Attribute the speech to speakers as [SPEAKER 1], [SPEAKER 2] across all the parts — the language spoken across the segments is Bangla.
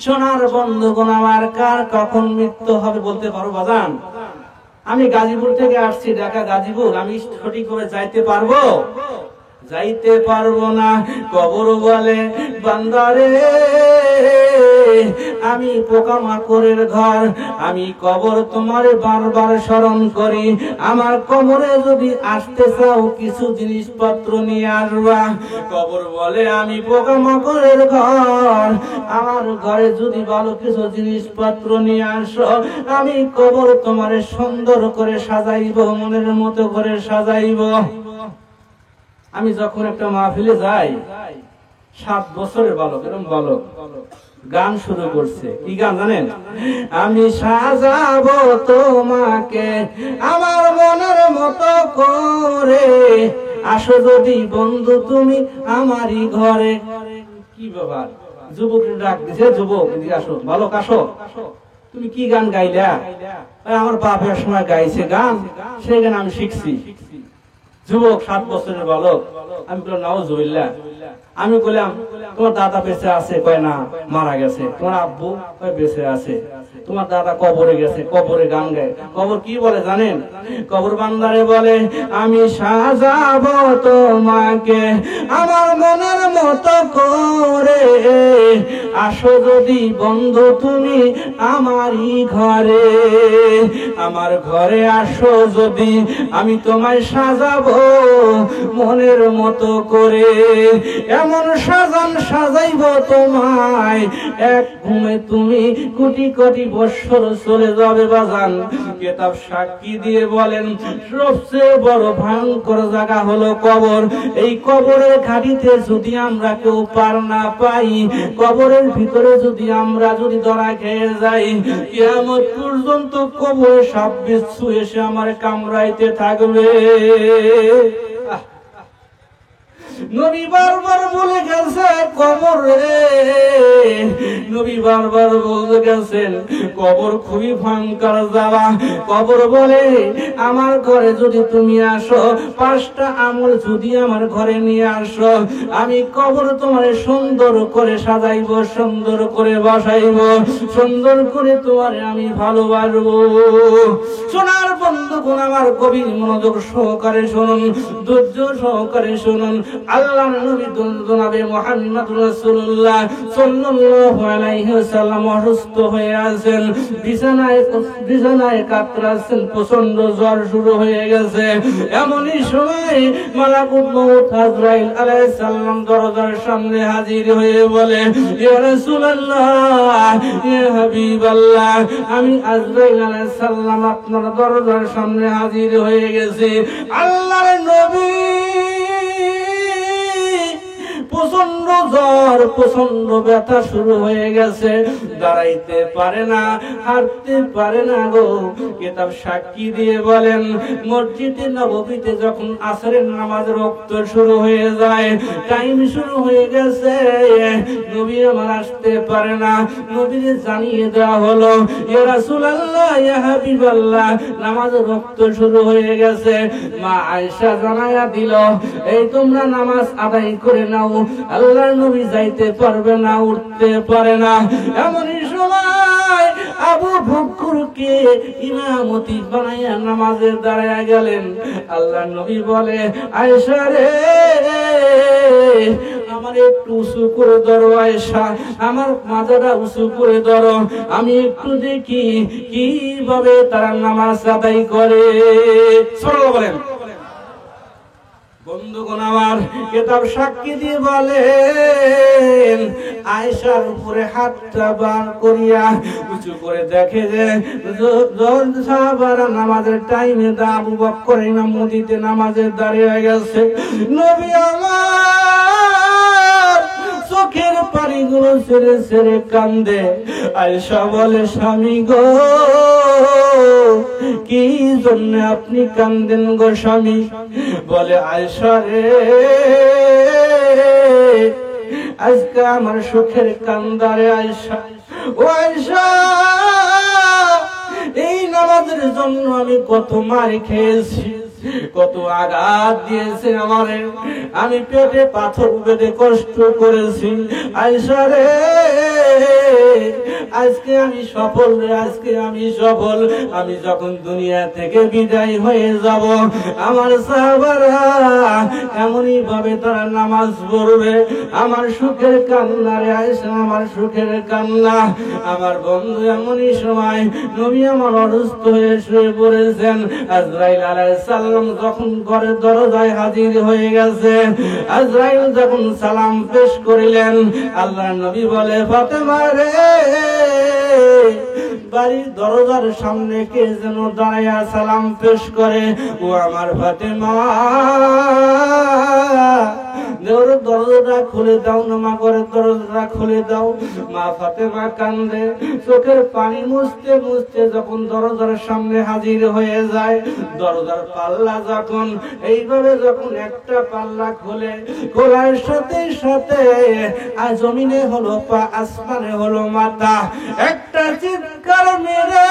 [SPEAKER 1] সোনার বন্ধুগণ আমার, কার কখন মৃত্যু হবে বলতে পারো বাজান? আমি গাজীপুর থেকে আসছি, ঢাকা গাজীপুর, আমি সঠিকভাবে যাইতে পারবো? যাইতে পারবো না। কবর বলে বান্দারে আমি পোকামাকড়ের ঘর, আমি কবর তোমার বারবার স্মরণ করি, আমার কবরে যদি আসতে চাও কিছু জিনিসপত্র নিয়ে আসবা। কবর বলে আমি পোকামাকড়ের ঘর, আমার ঘরে যদি ভালো কিছু জিনিসপত্র নিয়ে আসো, আমি কবর তোমার সুন্দর করে সাজাইব, মনের মতো করে সাজাইব। আমি যখন একটা মাহফিলে যাই, 7 বছরের বালক, এরকম বালক গান শুরু করছে। কি গান জানেন? আমি সাজাবো তোমাকে আমার মনের মতো করে, আসো যদি বন্ধু তুমি আমারই ঘরে। কি ব্যাপার? যুবক ডাক দিছে, যুবক এদিকে আসো, বালক আসো, তুমি কি গান গাইলা? আমার বাপের সময় গাইছে গান, সেই গান আমি শিখছি। যুবক 7 বছরের বালক। আমি বললাম নাউজুবিল্লাহ। আমি বললাম তোমার দাদা বেঁচে আছে? কয় না, মারা গেছে। তোমার আব্বু? কয় বেঁচে আছে। তোমার দাদা কবরে গেছে। কবরে গান গায়। কবর কি বলে জানেন? কবর বান্দারে বলে আমি সাজাবো তোমাকে আমার মনের মতো করে, আসো যদি বন্ধু তুমি আমারই ঘরে, আমার ঘরে আসো যদি আমি তোমায় সাজাবো মনের মতো করে, এমন সাজান সাজাইব তোমায় এক ঘুমে তুমি কোটি কোটি বৎসর চলে যাবে বাজান। কিতাব সাক্ষী দিয়ে বলেন সবচেয়ে বড় ভয়ঙ্কর জায়গা হলো কবর। এই কবরের ঘাটিতে যদি আমরা কেউ পার না পাই, কবরের ভিতরে যদি আমরা ধরা খেয়ে যাই, কিয়ামত পর্যন্ত কবরে সাপ বিচ্ছু এসে আমার কামড়াইতে থাকবে। নবী বারবার বলে গেছে কবর রে, নবী বারবার বলে গেছেন কবর খুবই ভয়ঙ্কর জায়গা। কবর বলে আমার ঘরে যদি তুমি আসো, 5টা আমল যদি আমার ঘরে নিয়ে আসো, আমি কবর তোমার সুন্দর করে সাজাইব, সুন্দর করে বসাইব, সুন্দর করে তোমার আমি ভালোবাসবো। সোনার বন্ধুগণ আমার, গভীর মনোযোগ সহকারে শুনুন, ধৈর্য সহকারে শুনুন। আল্লাহর নবী জনাবে মুহাম্মদ রাসূলুল্লাহ সাল্লাল্লাহু আলাইহি ওয়াসাল্লাম অসুস্থ হয়ে আছেন, বিছানায় কাতরাচ্ছেন, প্রচন্ড জ্বর শুরু হয়ে গেছে। এমনই সময় মালাকুল মউত আজরাইল আলাইহিস সালাম দরজার সামনে হাজির হয়ে বলে ইয়া রাসূলুল্লাহ, ইয়া হাবিবাল্লাহ, আমি আজরাইল আলাইহিস সালাম আপনার দরজার সামনে হাজির হয়ে গেছি। আল্লাহর নবী প্রচন্ড জ্বর, প্রচন্ড ব্যথা শুরু হয়ে গেছে, দাঁড়াইতে পারে না, হাঁটতে পারে না গো। কিতাব সাক্ষী দিয়ে বলেন মসজিদে নববীতে যখন আসরের নামাজের ওয়াক্ত শুরু হয়ে যায়, টাইম শুরু হয়ে গেছে, নবী আমার আসতে পারে না। নবীকে জানিয়ে দেওয়া হলো ইয়া রাসূলুল্লাহ, ইয়া হাবিবাল্লাহ, নামাজের ওয়াক্ত শুরু হয়ে গেছে। মা আয়েশা জানায়া দিল এই তোমরা নামাজ আদায় করে নাও। আল্লাহর নবী যাইতে পারবে না, উঠতে পারে না। এমনই সময় আবু বকরকে ইমামতি বানাইয়া নামাজে দাঁড়ায়া গেলেন। আল্লাহর নবী বলে আয়েশা রে, আমার একটু উঁচু করে ধরো আয়েশা, আমার মাথাটা উঁচু করে ধরো, আমি একটু দেখি কিভাবে তারা নামাজ আদায় করে। সুবহানাল্লাহ বলেন। বন্ধুগণ আমার, কিতাব সাক্ষী দিয়ে বলেন আয়েশার উপরে হাতটা বার করিয়া উঁচু করে দেখে যে সাহাবারা নামাজের টাইমে আবু বকর ইমামতিতে নামাজে দাঁড়িয়ে গেছে। নবী আমার চোখের পানিগুলো ছেড়ে ছেড়ে কান্দে। আয়েশা বলে স্বামী গো, কি জন্য আপনি কান্দেন গো স্বামী? বলে আয়েশা রে, আজকে আমার সুখের কান্দারে আয়েশা। ও আয়েশা, এই নামাজের জন্য আমি কত মার খেয়েছি, কত আঘাত দিয়েছে আমারে, আমি পেটে পাথর বেঁধে কষ্ট করেছি। আয়েশা রে, আজকে আমি সফল রে, আজকে আমি সফল। আমি যখন দুনিয়া থেকে বিদায় হয়ে যাব, আমার সাহাবারা এমনই ভাবে তারা নামাজ পড়বে। আমার সুখের কান্না রে আয়েশা, আমার সুখের কান্না। আমার বন্ধু এমনই সময় নবী আমার অসুস্থ হয়ে শুয়ে পড়েছেন। আজরাইল আলাইহিস সালাম যখন ঘরের দরজায় হাজির হয়ে গেছে, আজরাইল যখন সালাম পেশ করিলেন, আল্লাহর নবী বলে, ফাতেমা রে, বাড়ির দরজার সামনে কে যেন দাঁড়াইয়া সালাম পেশ করে। ও আমার ফাতেমা, দরজাটা খুলে দাও না মা, ঘরের দরজাটা খুলে দাও। মা ফাতেমা কান্দে, চোখের পানি মুছতে মুছতে যখন দরজার সামনে হাজির হয়ে যায়, দরজার পাল্লা যখন এইভাবে যখন একটা পাল্লা খোলে, খোলার সাথে সাথে আর জমিনে হলো পা, আসমানে হলো মাথা। একটা চিৎকার মেরে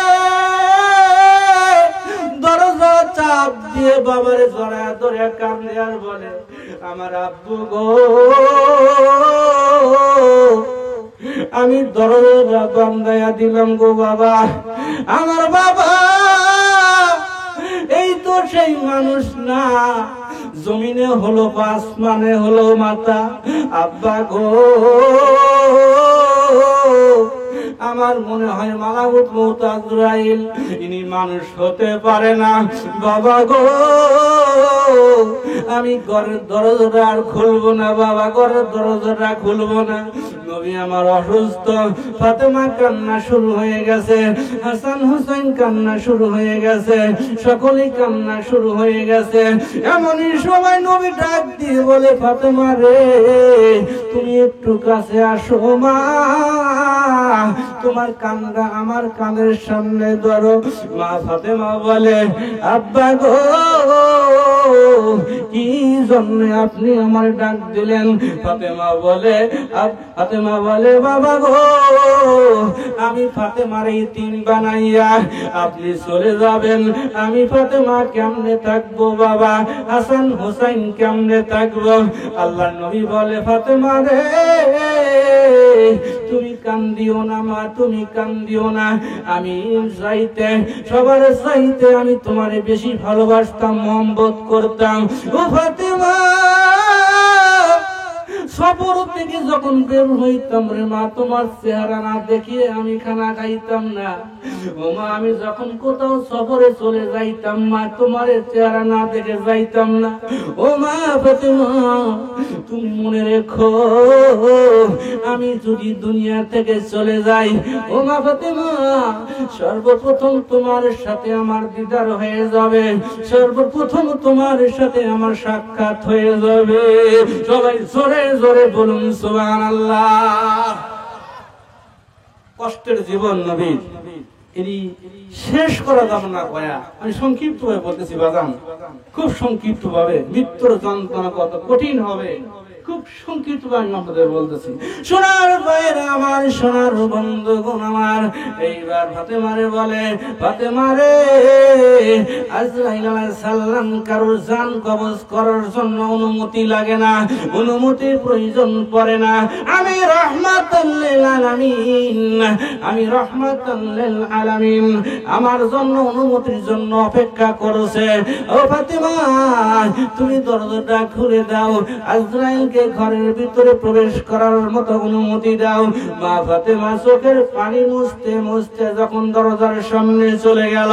[SPEAKER 1] দরজা চাপ দিয়ে বাবারে জড়ায় ধরে কান্দে আর বলে, আমার আব্বু গো, আমি দরজা বন্ধাইয়া দিলাম গো বাবা। আমার বাবা এই তো সেই মানুষ না, জমিনে হলো পা, আসমানে হলো মাথা। আব্বা গো, আমার মনে হয় মালাকুল মউত আজরাইল ইনি মানুষ হতে পারে না। বাবা গো, আমি ঘরের দরজাটা আর খুলবো না বাবা, ঘরের দরজাটা খুলবো না। নবী আমার অসুস্থ, ফাতেমা কান্না শুরু হয়ে গেছে, হাসান হুসাইন কান্না শুরু হয়ে গেছে, সকলেই কান্না শুরু হয়ে গেছে। এমনই সময় নবী ডাক দিয়ে বলে, ফাতেমা রে, তুমি একটু কাছে আসো মা, তোমার কানটা আমার কানের সামনে ধরো। মা ফাতেমা বলে, আব্বা গো, কি জন্য আপনি আমার ডাক দিলেন? ফাতেমা বলে, বাবা গো, আমি ফাতেমার ইতিম বানাইয়া আপনি চলে যাবেন, আমি ফাতেমা কেমনে থাকবো বাবা, হাসান হুসাইন কেমনে থাকবো? আল্লাহর নবী বলে, ফাতেমা রে, তুমি কান্দিও না মা, তুমি কান্দিও না। আমি সবার চাইতে আমি তোমারে বেশি ভালোবাসতাম, মহব্বত করতাম। ও ফাতেমা, সফর থেকে যখন বের হইতাম রে মা, তোমার চেহারা না দেখিয়ে আমি খানা খাইতাম না। ও মা, আমি যখন কোথাও সফরে চলে যাইতাম মা, তোমার চেহারা না দেখে যাইতাম না। ও মা ফাতেমা, তুমি মনে রেখো, আমি যদি দুনিয়া থেকে চলে যাই, ও মা ফাতেমা, সর্বপ্রথম তোমার সাথে আমার দিদার হয়ে যাবে, সর্বপ্রথম তোমার সাথে আমার সাক্ষাৎ হয়ে যাবে। সবাই জোরে জোরে বলুন সুবহানাল্লাহ। কষ্টের জীবন নবী, এরই শেষ করা যাবে না কয়া, আমি সংক্ষিপ্ত ভাবে বলতেছি বাজান, খুব সংক্ষিপ্ত ভাবে। মৃত্যুর যন্ত্রণা কত কঠিন হবে, খুব সংক্ষিপ্ত ভাবে আমি আপনাদের বলতেছি। সোনার ভাইরা আমার, সোনার বন্ধুগণ আমার, এইবার ফাতেমারে বলে, ফাতেমা রে, আজরাইল আলাইহিস সালাম কারোর জান কবজ করার জন্য অনুমতি লাগে না, অনুমতির প্রয়োজন পড়ে না। আমি রাহমাতাল লিল আলামিন, আমি রাহমাতাল লিল আলামিন, আমার জন্য অনুমতির জন্য অপেক্ষা করছে। ও ফাতেমা, তুমি দরজাটা খুলে দাও, আজরাইলকে ঘরের ভিতরে প্রবেশ করার মতো অনুমতি দাও। মা ফাতেমা চোখের পানি মুছতে মুছতে যখন দরজার সামনে চলে গেল,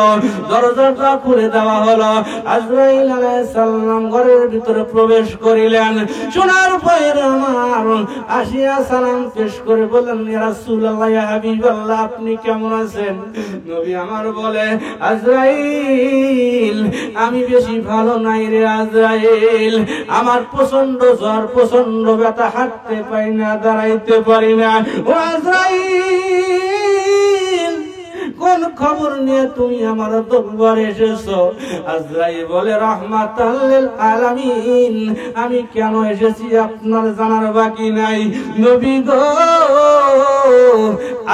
[SPEAKER 1] দরজাটা খুলে দেওয়া হলো। আজরাইল আলাইহিস সালাম ঘরের ভিতরে প্রবেশ করিলেন। সোনার ভাইরা আমার, আসিয়া সালাম পেশ করে বললেন, ইয়া রাসূলুল্লাহ, ইয়া হাবিবাল্লাহ, আপনি কেমন আছেন? নবী আমার বলে, আজরাইল, আমি বেশি ভালো নাই রে আজরাইল, আমার প্রচন্ড জ্বর, প্রচন্ড ব্যথা, হাঁটতে পারি না, দাঁড়াইতে পারি না। ও আজরাইল, কোন খবর নিয়ে তুমি আমার দরবারে এসেছো? আজরাইল বলে, রাহমাতাল লিল আলামিন, আমি কেন এসেছি আপনার জানার বাকি নাই। নবী গো,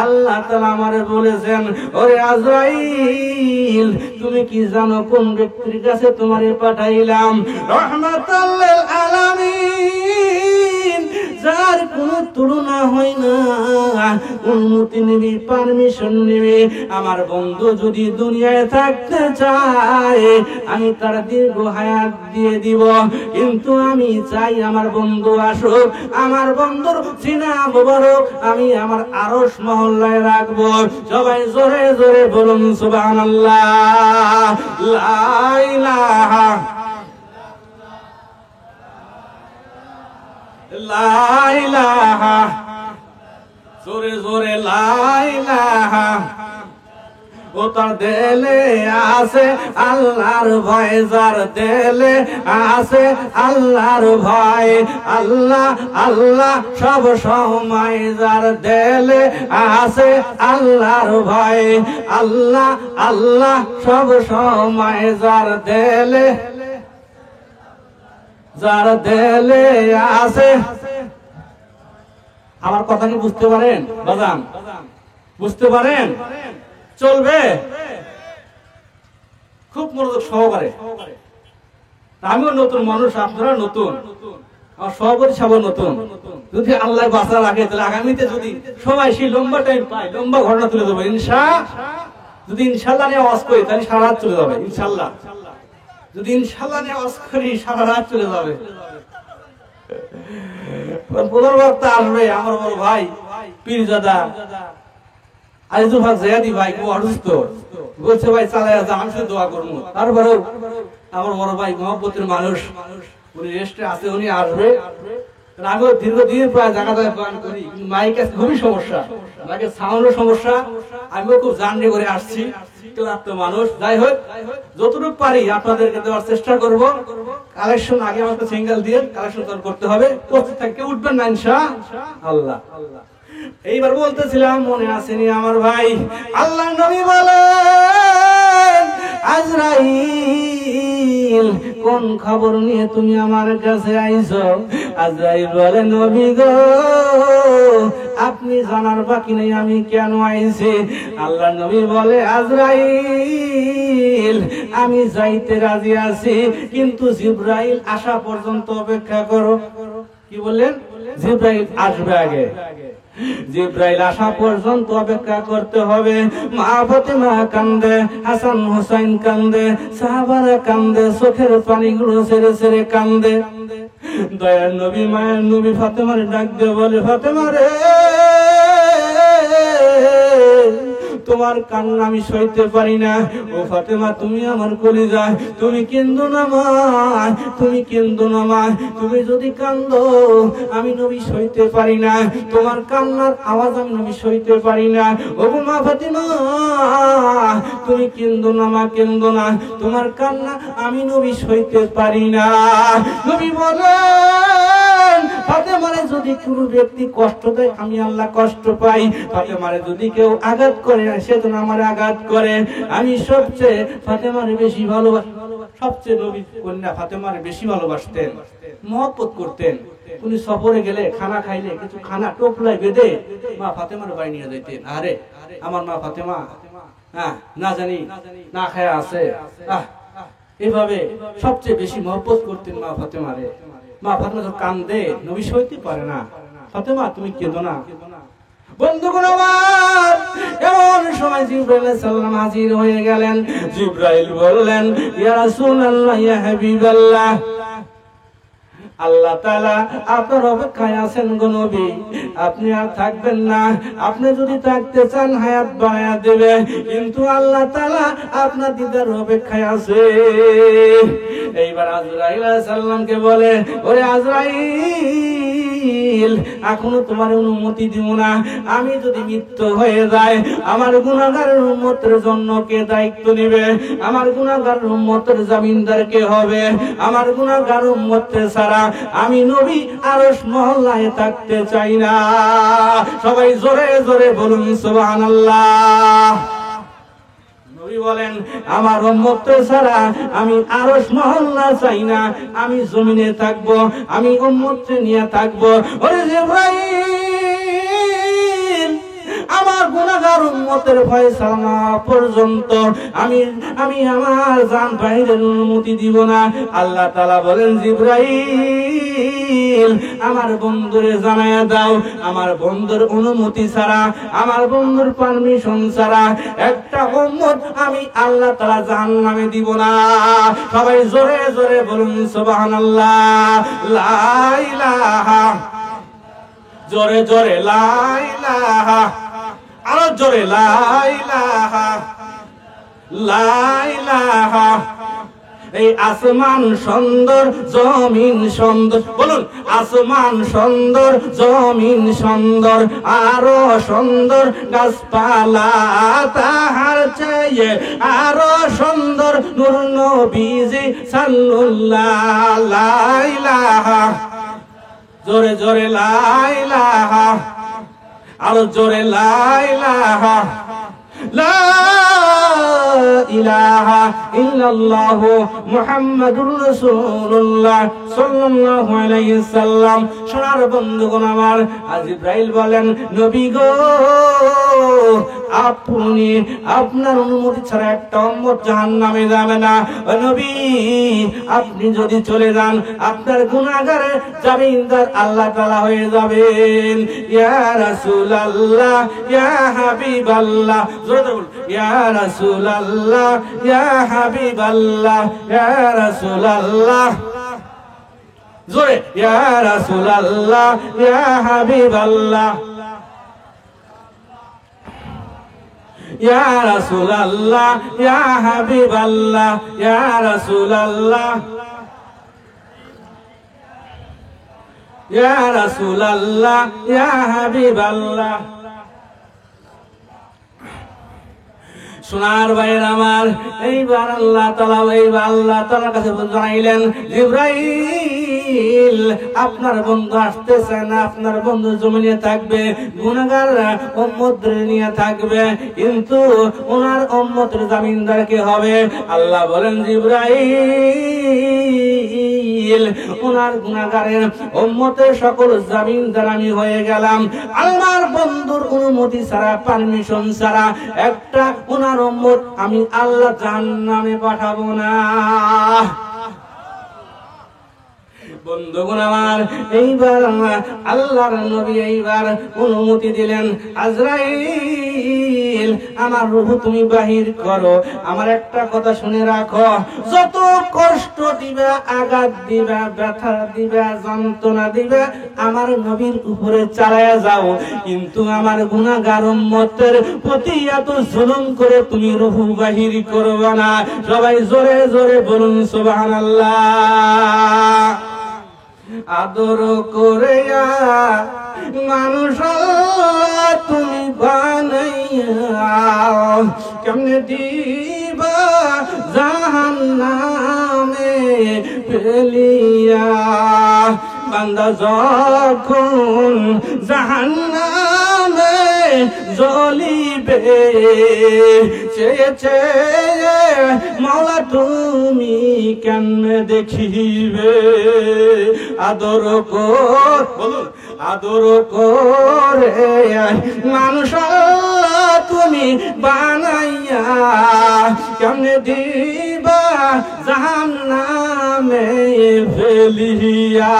[SPEAKER 1] আল্লাহ তাআলা আমারে বলেছেন, ওরে আজরাইল, তুমি কি জানো কোন ব্যক্তির কাছে তোমারে পাঠাইলাম? রাহমাতাল লিল আলামিন, যার কোনো তুলনা হয় না, অনুমতি নিবি, পারমিশন নিবি। আমার বন্ধু যদি দুনিয়ায় থাকতে চায় আমি তার দীর্ঘ হায়াত দিয়ে দিব, কিন্তু আমি চাই আমার বন্ধু আসুক, আমার বন্ধুর সিনা মোবারক আমি আমার আরশ মহল্লায় রাখবো। সবাই জোরে জোরে বলুন সুবহানাল্লাহ। লা ইলাহা লা ইলাহা, জোরে জোরে লা ইলাহা। ও তার দেলে আছে আল্লাহর ভয়, যার দেলে আছে আল্লাহর ভয়, আল্লাহ আল্লাহ সব সময়, যার দেলে আছে আল্লাহর ভয়, আল্লাহ আল্লাহ সব সময়, যার দেলে আছে। আমার কথা কি বুঝতে পারেন বাজান? বুঝতে পারেন? চলবে খুব মনোযোগ সহকারে। আমিও নতুন মানুষ, আপনারা নতুন, আমার সভাপতি সাহেব নতুন। যদি আল্লাহ বাঁচা রাখে তাহলে আগামীতে যদি সবাই সেই লম্বা টাইম পাই, লম্বা ঘটনা তুলে দেবো যদি ইনশাল্লাহ নিয়ে আওয়াজ করি তাহলে সারা রাত চলে যাবে। ইনশাল্লাহ যদি ইনশাল্লাহ নিয়ে আওয়াজ করি সারা রাত চলে যাবে। প্রধান বক্তা আসবে আমার বড় ভাই পীরজাদা আজিজুল হক জিয়াদি ভাই, খুব অসুস্থ, বলছে ভাই চালায় যা, আমি শুধু দোয়া করবো। তারপরেও আমার বড় ভাই মহব্বতের মানুষ, উনি রেস্টে আছে, উনি আসবে। আমিও দীর্ঘদিন প্রায় জায়গা জায়গায় বয়ান করি, কিন্তু মাইকের খুবই সমস্যা, মাইকের সাউন্ডের সমস্যা। আমিও খুব জার্নি করে আসছি, মানুষ। যাই হোক, যতটুকু পারি আপনাদেরকে দেওয়ার চেষ্টা করব। কালেকশন আগে আমাকে সিঙ্গেল দিয়ে কালেকশন করতে হবে, প্রস্তুত থাকে, উঠবেন না ইনশাআল্লাহ। এইবার বলতেছিলাম, মনে আসেনি আমার ভাই, আল্লাহ নবী বলেন আজরাইল কোন খবর নিয়ে তুমি আমার কাছে আইছো? আজরাইল বলে নবী গো আপনি জানার বাকি নেই আমি কেন আইছি। আল্লাহ নবী বলে আজরাইল আমি যাইতে রাজি আছি, কিন্তু জিবরাইল আসা পর্যন্ত অপেক্ষা করো। কি বললেন? জিবরাইল আসবে আগে, জিবরাইল আসা পর্যন্ত অপেক্ষা করতে হবে। মা ফাতেমা কান্দে, হাসান হুসাইন কান্দে, সাহাবারা কান্দে, চোখের পানিগুলো ছেড়ে ছেড়ে কান্দে। দয়ার নবী মায়ের নবী ফাতেমার ডাক দিয়ে বলে, ফাতেমা রে তোমার কান্না আমি সইতে পারি না। ও ফাতেমা তুমি আমার কলিজা, তুমি কেন্দো না মা, তুমি কেন্দো না মা, তুমি যদি কান্দো আমি নবী সইতে পারি না, তোমার কান্নার আওয়াজ আমি নবী সইতে পারি না। ও মা ফাতেমা তুমি কেন্দো না মা, কেন্দো না, তোমার কান্না আমি নবী সইতে পারি না। নবী বলেন ফাতেমারে যদি কোনো ব্যক্তি কষ্ট দেয় আমি আল্লাহ কষ্ট পাই, ফাতেমারে যদি কেউ আঘাত করে সেজন্য আমার আঘাত করে, আমি সবচেয়ে ফাতেমারে বেশি ভালোবাসি। সবচেয়ে নবীর কন্যা ফাতেমারে বেশি ভালোবাসতেন, মহব্বত করতেন। উনি সফরে গেলে খানা খাইলে কিছু খানা টোপলায় বেঁধে মা ফাতেমার বাড়ি নিয়ে যেতেন। আরে আমার মা ফাতেমা না জানি না খায়া আছে, এভাবে সবচেয়ে বেশি মহব্বত করতেন মা ফাতেমারে। মা ফাতেমা তো কান্দে, নবী সইতে পারে না, ফাতেমা তুমি কেঁদো না। বন্ধুগণ আমার, এমন সময় জিবরাইল আলাইহিস সালাম হাজির হয়ে গেলেন। জিবরাইল বললেন, ইয়া রাসূলুল্লাহ, ইয়া হাবিবাল্লাহ, আল্লাহ তাআলা আপনার অপেক্ষায় আছেন গো নবী, আপনি আর থাকবেন না। আপনি যদি থাকতে চান হায়াত বাড়ায়া দেবে, কিন্তু আল্লাহ তাআলা আপনার দিদার অপেক্ষায় আছে। এইবার আজরাইল আলাইহিস সালামকে বলে, ওরে আজরাইল এখনো তোমার অনুমতি দিব না। আমি যদি মৃত্যু হয়ে যায় আমার গুনাহগারের উম্মতের জন্য কে দায়িত্ব নেবে? আমার গুনাহগারের উম্মতের জামিনদার কে হবে? আমার গুনাহগার উম্মতের ছাড়া আমি নবী আরশ মহল্লায় থাকতে চাই না। সবাই জোরে জোরে বলুন সুবহানাল্লাহ। নবী বলেন, আমার উম্মত ছাড়া আমি আরশ মহল্লা চাই না, আমি জমিনে থাকবো, আমি উম্মত নিয়ে থাকবো। ওরে জিবরাইল আমার গুনাহগার উম্মতের ফয়সালা না পর্যন্ত আমি আমার জান বাহিরের অনুমতি দিব না। আল্লাহ তাআলা বলেন, জিবরাইল জিবরাইল আমার বন্ধুরে জানায়া দাও আমার বন্ধুর অনুমতি ছাড়া আমার বন্ধুর পারমিশন ছাড়া একটা উম্মত আমি আল্লাহ তাআলা জাহান্নামে দিব না। সবাই জোরে জোরে বলুন সুবহানাল্লাহ। লা ইলাহা, জোরে জোরে লা ইলাহা, আরো জোরে লা ইলাহা, লা ইলাহা। এই আসমান সুন্দর জমিন সুন্দর, বলুন আসমান সুন্দর জমিন সুন্দর, আরো সুন্দর গাছপালা তাহার চেয়ে আরো সুন্দর নূর নবীজি সাল্লাল্লাহু লা ইলাহা, জোরে জোরে লা ইলাহা, আরো জোরে লা ইলাহা, লা ইলাহা ইল্লাল্লাহু মুহাম্মাদুর রাসূলুল্লাহ সাল্লাল্লাহু আলাইহি সাল্লাম। সোনার বন্ধুগণ আমার, জিবরাইল বলেন নবী গো আপনি আপনার অনুমতি ছাড়া একটা উম্মত জাহান্নামে যাবে না। ও নবী আপনি যদি চলে যান আপনার গুনাহগারের জামিনদার আল্লাহ তাআলা হয়ে যাবেন। ইয়া রাসূলুল্লাহ ইয়া হাবিবাল্লাহ, জোরে বলুন ইয়া রাসূলুল্লাহ ইয়া হাবিবাল্লাহ ইয়া রাসূলুল্লাহ, জোরে ইয়া রাসূলুল্লাহ ইয়া হাবিবাল্লাহ ইয়া রাসূলুল্লাহ ইয়া হাবিবাল্লাহ ইয়া রাসূলুল্লাহ ইয়া রাসূলুল্লাহ ইয়া হাবিবাল্লাহ। সোনার ভাইয়ের আমার, এইবার আল্লাহ তাআলার কাছে জানাইলেন জিবরাইল আপনার বন্ধু আসতেছে না, আপনার বন্ধু জমিনে থাকবে, গুনাহগাররা উম্মতদের নিয়ে থাকবে, কিন্তু ওনার উম্মতের জামিনদার কে হবে? আল্লাহ বলেন জিবরাইল ওনার গুনাহগারের উম্মতের সকল জামিনদার আমি হয়ে গেলাম। আল্লাহর বন্ধুর অনুমতি ছাড়া পারমিশন ছাড়া একটা ওনার উম্মত আমি আল্লাহ জাহান্নামে পাঠাবো না। বন্ধুগণ আমার, এইবার আল্লাহর নবী এইবার অনুমতি দিলেন আজরাইল আমার রূহ তুমি বাহির করো। আমার একটা কথা শুনে রাখো, যত কষ্ট দিবা, আঘাত দিবা, ব্যথা দিবা, যন্ত্রণা দিবা আমার নবীর উপরে চালায়া যাও, কিন্তু আমার গুনাহগার উম্মতের প্রতি এত জুলুম করে তুমি রূহ বাহির করবে না। সবাই জোরে জোরে বলুন সুবহানাল্লাহ। আদর করে মানুষ তুমি বানাইয়া কেমনে দিবা জাহান্নামে ফেলিয়া। বান্দা যখন জাহান্নামে জ্বলিবে চেয়ে চেয়ে মাওলা তুমি কেমনে দেখিবে। আদর কর, বলুন আদর করে মানুষ তুমি বানাইয়া কেমনে দিবা জাহান্নামে ফেলিয়া।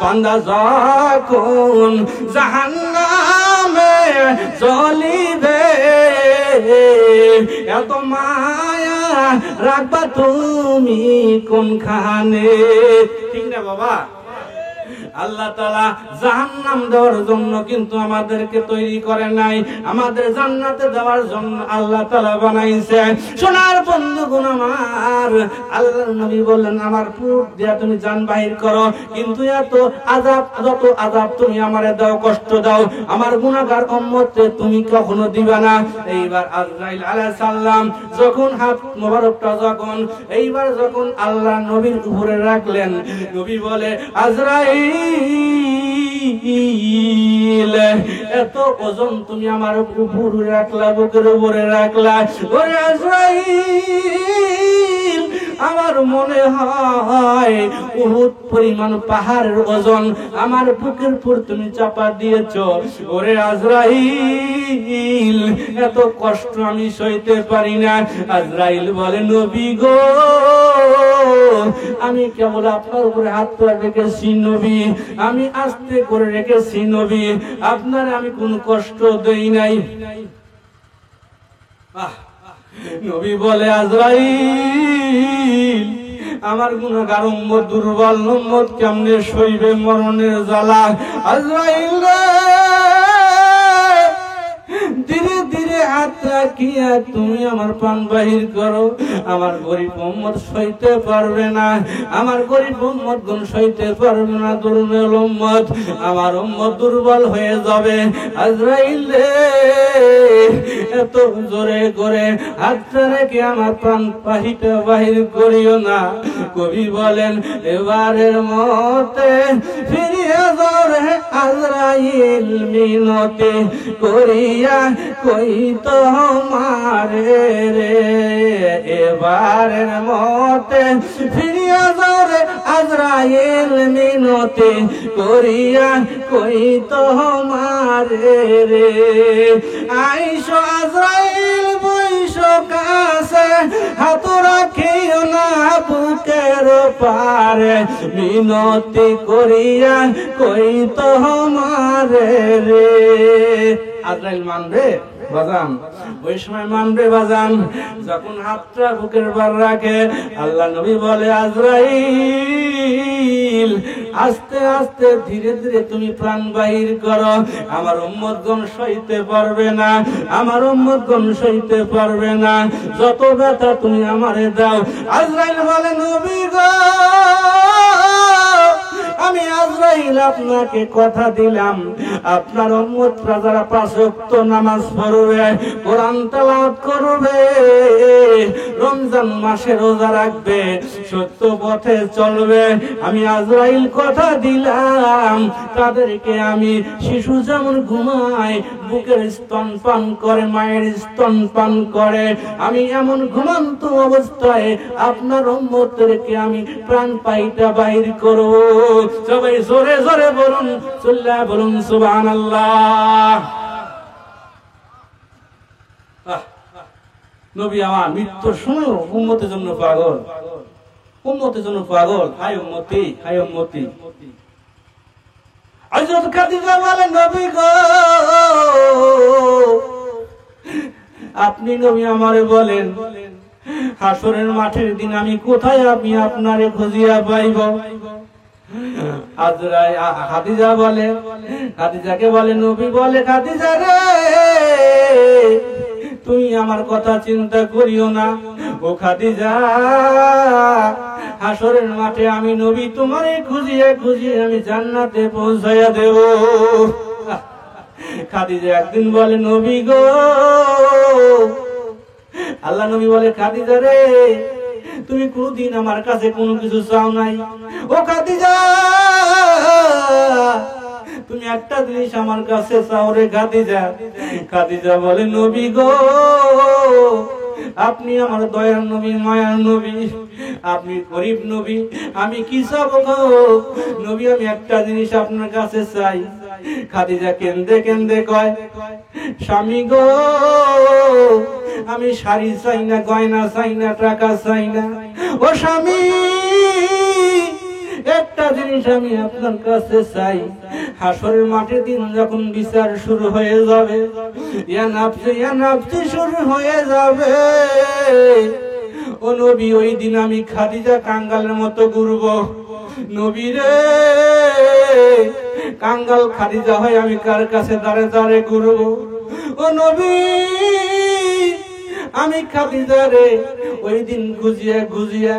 [SPEAKER 1] বান্দা যখন জাহান্নামে জ্বলিবে এত মায়া রাখবা তুমি কোনখানে? ঠিক না বাবা? আল্লাহ তাআলা জাহান্নাম দেওয়ার জন্য কিন্তু আমাদেরকে তৈরি করে নাই, আমাদের জান্নাতে দেওয়ার জন্য আল্লাহ তাআলা বানাইছে। সোনার বন্ধুগণ আমার, আল্লাহর নবী বললেন আমার পুত দিয়া তুমি জান বাহির করো, কিন্তু এত আযাব, যত আযাব তুমি আমারে দাও, কষ্ট দাও, আমার গুনাহগার উম্মতকে তুমি কখনো দিবা না। এইবার আজরাইল আলাইহিস সালাম যখন হাত মোবারকটা যখন আল্লাহ নবীর উপরে রাখলেন, নবী বলে আজরাইল এত ওজন তুমি আমার উপরে রাখলা, বুকের উপরে রাখলা। ওরে আজরাইল আমার মনে হয় উহুদ পরিমাণ পাহাড়ের ওজন আমার বুকের উপর তুমি চাপা দিয়েছো। ওরে আজরাইল এত কষ্ট আমি সইতে পারি না। আজরাইল বলে নবী গো আমি কেবল আপনার উপরে হাত তোলা রেখেছি নবী, আমি আস্তে করে রেখেছি নবী, আপনার আমি কোনো কষ্ট দেই নাই। নবী বলে আজরাইল, আমার গুনাহগার উম্মত দুর্বল উম্মত কেমনে সইবে মরণের জ্বালা। আজরাইল ধীরে ধীরে হাত রাখিয়া তুমি আমার প্রাণ বাহির করো, আমার গরিব উম্মত সইতে পারবে না, আমার গরিব উম্মত গুণ সইতে পারবে না, দুর্বল উম্মত, আমার উম্মত দুর্বল হয়ে যাবে। আজরাইল এত জোরে করে হাতটা রেখে আমার প্রাণ বাহির করিও না। কবি বলেন এবারের মতে ফিরিয়া যারে আজরাইল মিনতি করিয়া কই তোমারে রে, এবারের মতে ফিরিয়া যারে আজরাইল মিনতি করিয়া কই তোমারে রে। আইসো আজরাইল বইসো কাছে, হাত রাখিও না বুকের পারে, মিনতি করিয়া কই তোমারে রে। আজরাইল মানবে বাজান, ওই সময় মানবে বাজান যখন হাতটা বুকের পার রাখে। আল্লাহ নবী বলে আজরাইল আস্তে আস্তে ধীরে ধীরে তুমি প্রাণ বাহির করো, আমার উম্মতগণ সইতে পারবে না, আমার উম্মতগণ সইতে পারবে না, যত ব্যথা তুমি আমারে দাও। আজরাইল বলে নবী গো, আমি আজরাইল আপনাকে কথা দিলাম, আপনার উম্মতরা যারা 5 ওয়াক্ত নামাজ পড়বে, কোরআন তেলাওয়াত করবে, রমজান মাসে রোজা রাখবে, সত্য পথে চলবে, আমি আজরাইল কথা দিলাম তাদেরকে আমি শিশু যেমন ঘুমায় বুকের স্তন পান করে, মায়ের স্তন পান করে, আমি এমন ঘুমন্ত অবস্থায় আপনার উম্মতদেরকে আমি প্রাণ পাইটা বাহির করব। সবাই জোরে জোরে বলুন, চিল্লা বলুন সুবহানাল্লাহ। নবী আমার মৃত্যুর সময় উম্মতের জন্য পাগল, উম্মতের জন্য পাগল। হায় উম্মতি, হায় উম্মতি। হযরত খাদিজা বলেন নবী গো, আপনি নবী আমারে বলেন হাসরের মাঠের দিন আমি কোথায় আমি আপনারে খুঁজিয়া পাইব? খাদিজা বলে, খাদিজাকে বলে নবী বলে খাদিজা রে, তুমি আমার কথা চিন্তা করিও না, ও খাদিজা হাসরের মাঠে আমি নবী তোমারে খুঁজিয়ে খুঁজিয়ে আমি জান্নাতে পৌঁছাইয়া দেব। খাদিজা একদিন বলে নবী গো, আল্লাহ নবী বলে খাদিজা রে, তুমি কোনদিন আমার কাছে কোনো কিছু চাও নাই, ও খাদিজা তুমি একটা জিনিস আমার কাছে চাও রে খাদিজা। খাদিজা বলে নবী গো, আপনি আমার দয়ার নবী, মায়ার নবী, আপনি গরিব নবী, আমি কি চাবো গো নবী, আমি একটা জিনিস আপনার কাছে চাই। খাদিজা কেন্দে কেন্দে কয় স্বামী গো, আমি শাড়ি চাই না, গয়না চাই না, টাকা চাই না, ও স্বামী একটা জিনিস আমি আপনার কাছে চাই, হাসরের মাঠের দিন যখন বিচার শুরু হয়ে যাবে, ইয়া নাফসি শুরু হয়ে যাবে, ও নবী ওই দিন আমি খাদিজা কাঙ্গালের মতো ঘুরবো। নবী রে, কাঙ্গাল খাদিজা হয় আমি কার কাছে দাঁড়ে দাঁড়ে ঘুরবো? ও নবী আমি খাদিজা রে ওই দিন খুঁজিয়া খুঁজিয়া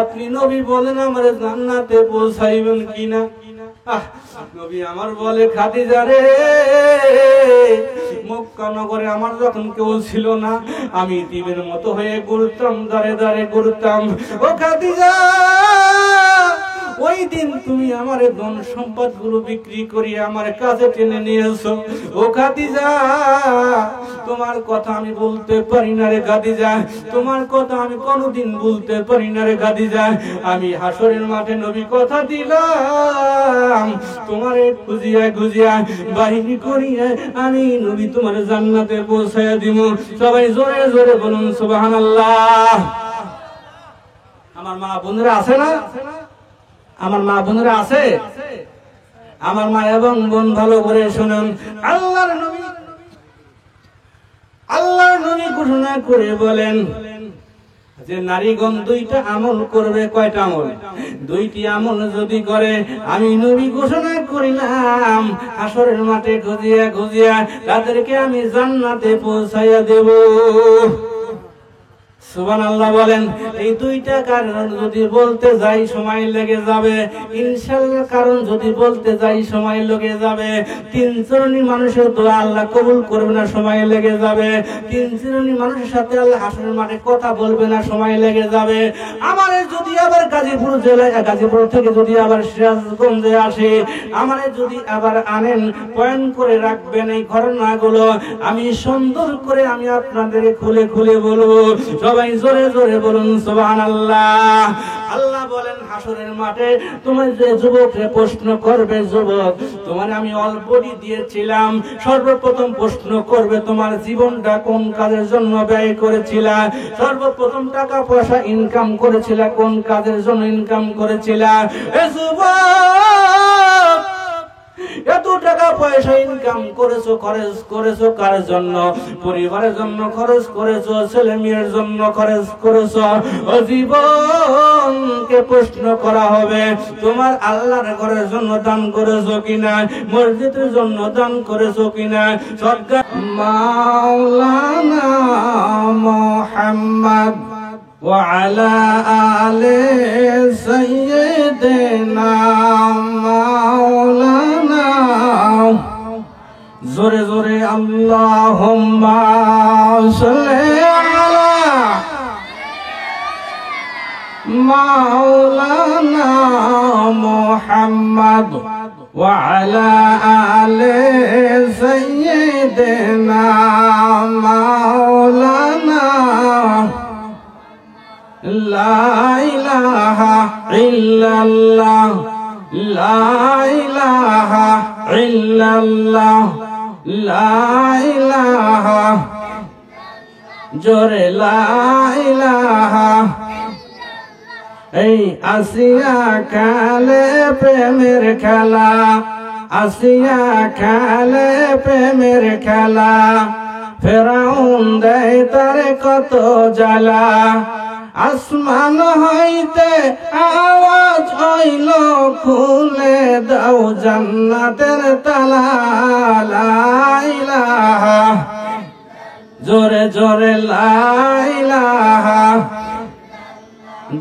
[SPEAKER 1] আপনি নবী বলেন আমার জান্নাতে পৌঁছাইবেন কিনা? নবী আমার বলে খাদিজা রে, মক্কা নগরে আমার যখন কেউ ছিল না, আমি দ্বীপের মতো হয়ে ঘুরতাম, দাঁড়ে দাঁড়ে ঘুরতাম। ও খাদিজা ওই দিন তুমি আমার ধন সম্পদ গুলো বিক্রি করিয়ে আমার কাছে টেনে নিয়েছো। ও খাদিজা তোমার কথা আমি বলতে পারি না রে খাদিজা, তোমার কথা আমি কোনোদিন বলতে পারি না রে খাদিজা। আমি হাসরের মাঠে নবী কথা দিলাম, তোমারে খুঁজিয়া খুঁজিয়া বাহিনী করিয়া আমি নবী তোমার জান্নাতে পৌঁছাইয়া দিব। সবাই জোরে জোরে বলুন সুবহানাল্লাহ। আমার মা বোনেরা আছে না? আমার মা বোনেরা আছে? আমার মা এবং বোন ভালো করে শুনুন, আল্লাহর নবী ঘোষণা করে বলেন যে নারীগণ দুইটা আমল করবে। কয়টা আমল? দুইটি আমল যদি করে, আমি নবী ঘোষণা করিলাম হাসরের মাঠে খুঁজিয়া খুঁজিয়া তাদেরকে আমি জান্নাতে পৌঁছাইয়া দেব। সুবহানাল্লাহ বলেন। এই দুইটা কারণ যদি বলতে যাই সময় লেগে যাবে, ইনশাআল্লাহ কারণ যদি বলতে যাই সময় লেগে যাবে। তিন শ্রেণীর মানুষের দোয়া আল্লাহ কবুল করবে না, সময় লেগে যাবে। তিন শ্রেণীর মানুষের সাথে আল্লাহ হাসরের মাঠে কথা বলবে না, সময় লেগে যাবে। আমারে যদি আবার গাজীপুর জেলায়, গাজীপুর থেকে যদি আবার সিরাজগঞ্জে আসে, আমারে যদি আবার আনেন, পয়েন্ট করে রাখবেন এই ঘটনাগুলো। আমি সুন্দর করে আমি আপনাদের খুলে খুলে বলবো। সবাই জোরে জোরে বলুন সুবহানাল্লাহ। আল্লাহ বলেন হাসরের মাঠে তোমার যে যুবককে প্রশ্ন করবে, যুবক তোমার আমি অলরেডি দিয়েছিলাম, সর্বপ্রথম প্রশ্ন করবে তোমার জীবনটা কোন কাজের জন্য ব্যয় করেছিলা, সর্বপ্রথম টাকা পয়সা ইনকাম করেছিলা কোন কাজের জন্য ইনকাম করেছিলা। এ যুবক এত টাকা পয়সা ইনকাম করেছো, খরচ করেছো কার জন্য? পরিবারের জন্য খরচ করেছো, ছেলে মেয়ের জন্য খরচ করেছো। ও জীবনকে প্রশ্ন করা হবে তোমার আল্লাহর ঘরের জন্য দান করেছো কিনা, মসজিদের জন্য দান করেছো কিনা। সরকার মাওলানা মুহাম্মদ وعلى آل سيدنا مولانا زور زور اللهم صل على مولانا محمد وعلى آل سيدنا مولانا لا إله إلا الله لا إله إلا الله لا إله জোরে লা ইলাহা। এই আসিয়া খেলে প্রেমের খেলা, আসিয়া খেলে প্রেমের খেলা, ফেরাউন দেয় তার কত জ্বালা। আসমান হইতে আওয়াজ হইল খুলে দাও জান্নাতের তালা। লা ইলাহা জোরে জোরে লা ইলাহা,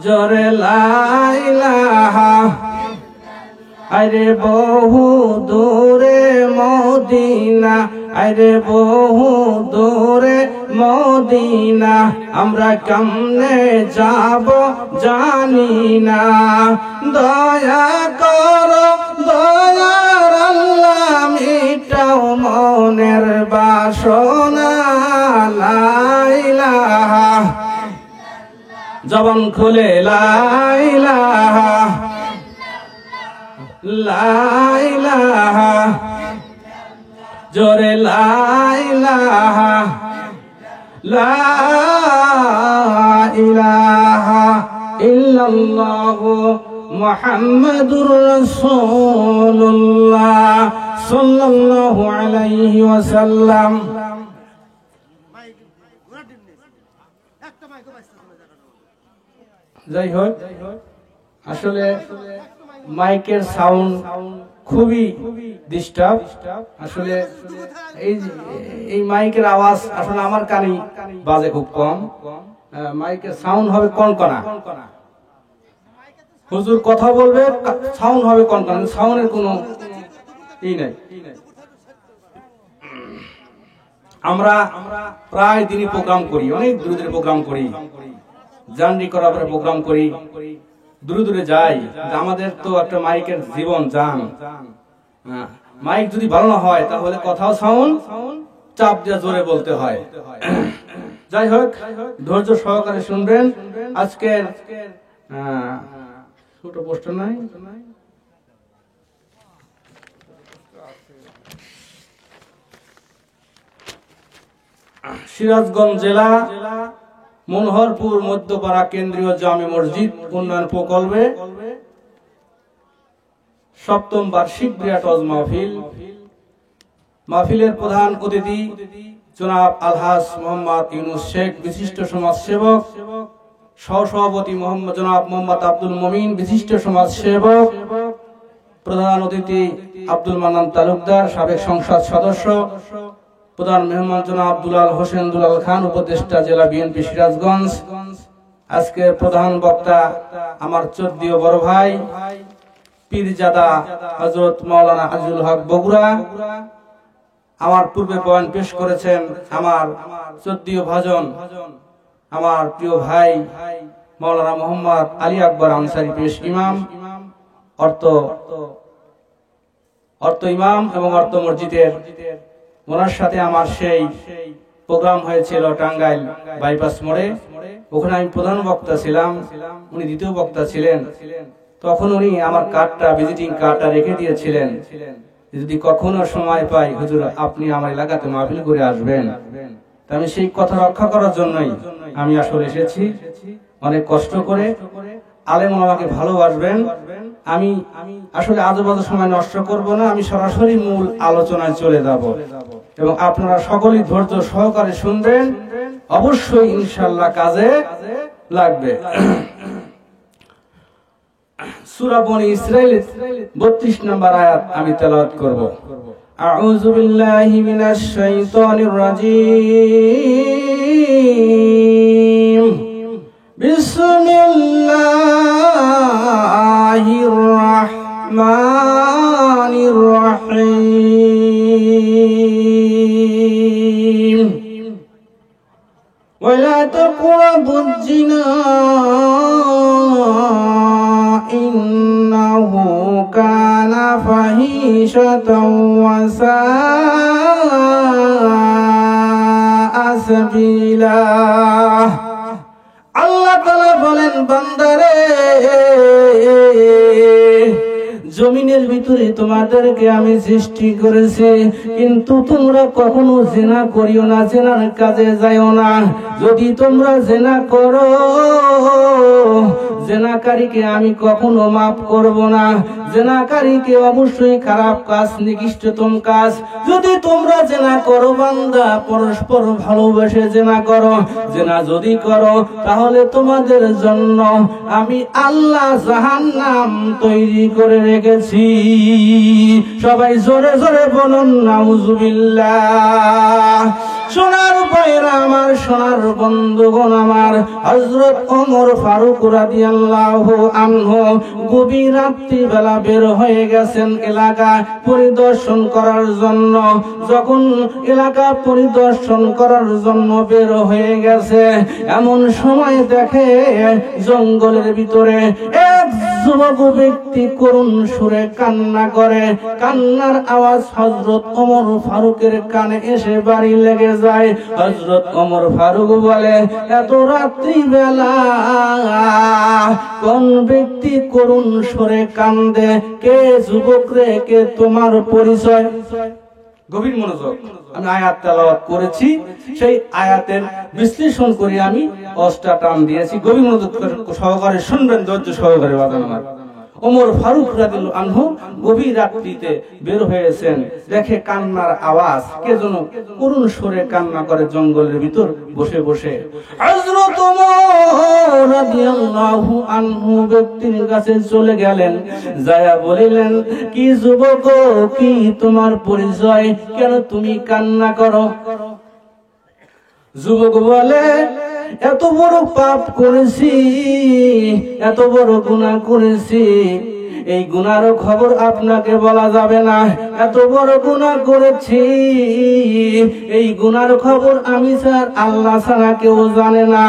[SPEAKER 1] জোরে লা ইলাহা। আরে বহু দূরে মদিনা, আরে বহু দূরে মদিনা, আমরা কেমনে যাব জানি না। দয়া করো দয়ার আল্লাহ, মিটাও মনের বাসনা। লা ইলাহা জবান খুলে লা ইলাহা লা ইলাহা জোরে লা ইলাহা লা ইলাহা ইল্লাল্লাহু মুহাম্মাদুর রাসূলুল্লাহ সাল্লাল্লাহু আলাইহি ওয়াসাল্লাম। যাই হোক, আসলে মাইকের সাউন্ড খুবই ডিস্টার্ব। আসলে এই মাইকের আওয়াজ আসলে আমার কানে বাজে খুব কম। মাইকের সাউন্ড হবে কনকনা। হুজুর কথা বলবে, সাউন্ড হবে কনকনা, সাউন্ডের কোনো ই নাই। আমরা প্রায় দিনই প্রোগ্রাম করি, অনেক দূরে দূরে প্রোগ্রাম করি, জার্নি করার পরে প্রোগ্রাম করি, দূরে দূরে যাই। আমাদের তো একটা মাইকের জীবন জান। মাইক যদি ভালো না হয় তাহলে কথাও সাউন্ড চাপ দিয়ে জোরে বলতে হয়। যাই হোক, ধৈর্য সহকারে শুনবেন। আজকের ছোট পোস্টার নাই, সিরাজগঞ্জ জেলা মনোহরপুর মধ্যপাড়া কেন্দ্রীয় জামে মসজিদ উন্নয়ন প্রকল্পে 7ম বার্ষিক বিরাট ওয়াজ মাহফিল। মাহফিলের প্রধান অতিথি জনাব আলহাজ মোহাম্মদ ইউনুস শেখ, বিশিষ্ট সমাজসেবক। সহসভাপতি জনাব মোহাম্মদ আব্দুল মমিন, বিশিষ্ট সমাজসেবক। প্রধান অতিথি আব্দুল মান্নান তালুকদার, সাবেক সংসদ সদস্য। প্রধান মেহমান জনাব দুলাল হোসেন দুলাল খান, উপদেষ্টা জেলা বিএনপি সিরাজগঞ্জ। আজকের প্রধান বক্তা আমার চোদ্দীয় বড় ভাই পীরজাদা হযরত মাওলানা আজিজুল হক বগুড়া। আমার পূর্বে বয়ান পেশ করেছেন আমার চোদ্দীয় ভাজন, আমার প্রিয় ভাই মাওলানা মোহাম্মদ আলী আকবর আনসারী পেশ ইমাম, অর্থ ইমাম এবং অর্থ মসজিদের। ওনার সাথে আমার সেই প্রোগ্রাম হয়েছিল টাঙ্গাইল বাইপাস মোড়ে, ওখানে আমি প্রধান বক্তা ছিলাম, উনি দ্বিতীয় বক্তা ছিলেন। তখন উনি আমার কার্ডটা, ভিজিটিং কার্ডটা রেখে দিয়েছিলেন, যদি কখনো সময় পাই হুজুর আপনি আমার এলাকাতে মাহফিল করে আসবেন। আমি সেই কথা রক্ষা করার জন্যই আমি আসলে এসেছি, অনেক কষ্ট করে। আলেম আমাকে ভালোবাসবেন। আমি আসলে আজেবাজে সময় নষ্ট করব না, আমি সরাসরি মূল আলোচনায় চলে যাব এবং আপনারা সকলেই ধৈর্য সহকারে শুনবেন, অবশ্যই ইনশাআল্লাহ কাজে লাগবে। সূরা বনী ইসরাঈল 32 নম্বর আয়াত আমি তেলাওয়াত করব। আউযু বিল্লাহি মিনাশ শাইতানির রাজীম। বিসমিল্লাহির রাহমানির রহিম। ওয়ালা তাকরাবুজ জিনা ইন্নাহু কানা ফাহিশাতাও ওয়া সাআ সাবিলা। আল্লাহ তাআলা বলেন, বান্দারে জমিনের ভিতরে তোমাদেরকে আমি সৃষ্টি করেছি, কিন্তু তোমরা কখনো জিনা করিও না, জিনার কাজে যাইও না। যদি তোমরা জিনা করো, জিনাকারীকে আমি কখনো মাফ করব না। জিনাকারীকে অবশ্যই খারাপ কাজ, নিকৃষ্টতম কাজ। যদি তোমরা জিনা করো বান্দা, পরস্পর ভালোবেসে জিনা করো, জিনা যদি করো তাহলে তোমাদের জন্য আমি আল্লাহ জাহান্নাম তৈরি করে রেখেছি। সবাই জোরে জোরে বলুন নাউজুবিল্লাহ। সোনার ভাইরা আমার, সোনার বন্ধুগণ আমার, হযরত ওমর ফারুক রাদিয়াল্লাহু আনহু গভীর রাত্রি বেলা বের হয়ে গেছেন এলাকা পরিদর্শন করার জন্য। যখন এলাকা পরিদর্শন করার জন্য বের হয়ে গেছে, এমন সময় দেখে জঙ্গলের ভিতরে এক যুবক ব্যক্তি করুণ সুরে কান্না করে। কান্নার আওয়াজ হযরত ওমর ফারুকের কানে এসে বাড়ি লেগে যায়। হযরত ওমর ফারুক বলে, এত রাত্রি বেলা কোন ব্যক্তি করুণ সুরে কান্দে? কে যুবক রে, কে তোমার পরিচয়? গভীর মনোযোগ, আমি আয়াত তেলাওয়াত করেছি, সেই আয়াতের বিশ্লেষণ করে আমি অষ্টা টান দিয়েছি। গভীর মনোযোগ সহকারে শুনবেন, ধৈর্য সহকারে বাজান আমার। ওমর ফারুক রাদিয়াল্লাহু আনহু গভীর রাত্রিতে বের হয়েছেন, দেখে কান্নার আওয়াজ, কে যেন করুণ সুরে কান্না করে জঙ্গলের ভিতর বসে বসে। হযরত ওমর রাদিয়াল্লাহু আনহু ব্যক্তির কাছে চলে গেলেন, যায়া বলিলেন, কি যুবক, কি তোমার পরিচয়? কেন তুমি কান্না করো? যুবক বলে, এত বড় পাপ করেছি, এত বড় গুনাহ করেছি, এই গুনার খবর আপনাকে বলা যাবে না। এত বড় গুনাহ করেছি, এই গুনার খবর আমি স্যার আল্লাহ ছাড়া কেউ জানে না।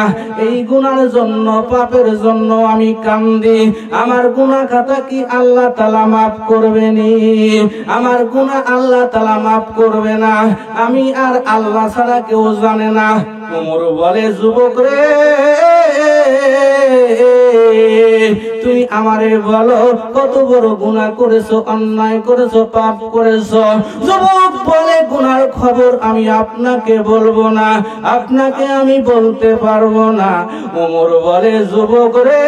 [SPEAKER 1] এই গুনার জন্য, পাপের জন্য আমি কান্দি। আমার গুনাহ খাতা কি আল্লাহ তাআলা মাফ করবে নি? আমার গুনাহ আল্লাহ তাআলা মাফ করবে না, আমি আর আল্লাহ ছাড়া কেউ জানে না। ওমর বলে, যুবক রে, তুমি আমারে বলো কত বড় গুনাহ করেছো, অন্যায় করেছো, পাপ করেছো। যুবক বলে গুনার খবর আমি আপনাকে বলবো না, আপনাকে আমি বলতে পারবো না। ওমর বলে যুবক রে,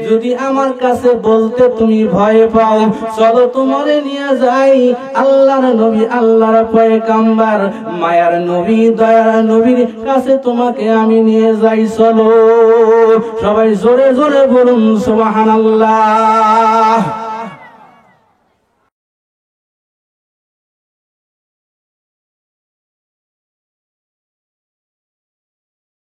[SPEAKER 1] যদি আমার কাছে বলতে তুমি ভয় পাও, চলো তোমারে নিয়ে যাই আল্লাহর নবী, আল্লাহর পয়গম্বর, মায়ার নবী, দয়ার নবীর কাছে তোমাকে আমি নিয়ে যাই, চলো। সবাই জোরে জোরে বলুন সুবহানাল্লাহ।